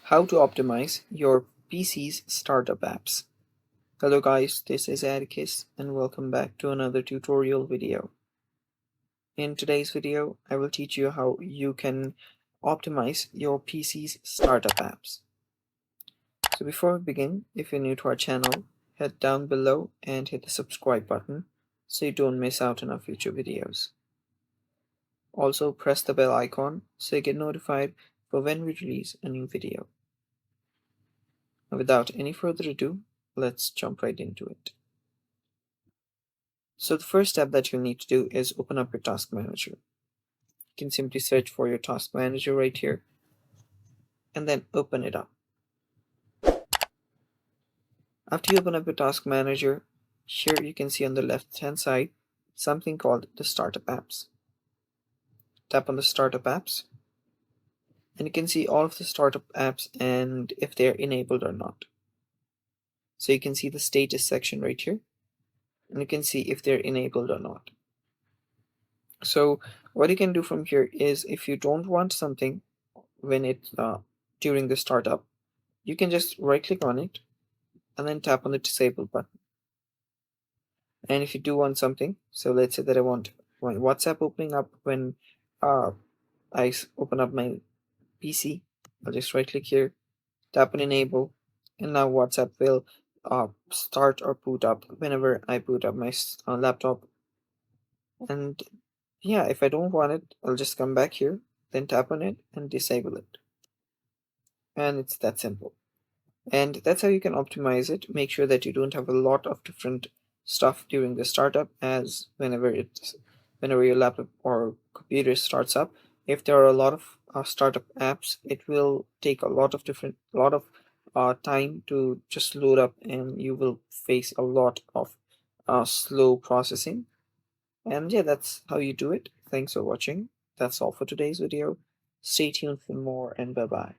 How to optimize your PC's startup apps. Hello guys, this is Atticus and welcome back to another tutorial video. In today's video, I will teach you how you can optimize your PC's startup apps. So before we begin, if you're new to our channel, head down below and hit the subscribe button so you don't miss out on our future videos. Also press the bell icon so you get notified for when we release a new video. Without any further ado, let's jump right into it. So the first step that you'll need to do is open up your task manager. You can simply search for your task manager right here and then open it up. After you open up your task manager, here you can see on the left hand side something called the startup apps. Tap on the startup apps and you can see all of the startup apps and if they're enabled or not. So you can see the status section right here and you can see if they're enabled or not. So what you can do from here is if you don't want something when it during the startup, you can just right click on it and then tap on the disable button. And if you do want something, so let's say that I want WhatsApp opening up when I open up my PC, I'll just right click here, tap on enable, and now WhatsApp will start or boot up whenever I boot up my laptop. And yeah, if I don't want it, I'll just come back here, then tap on it and disable it. And it's that simple. And that's how you can optimize it. Make sure that you don't have a lot of different stuff during the startup, as whenever your laptop or computer starts up, if there are a lot of startup apps, it will take a lot of time to just load up and you will face a lot of slow processing. And yeah, that's how you do it. Thanks for watching. That's all for today's video. Stay tuned for more and bye bye.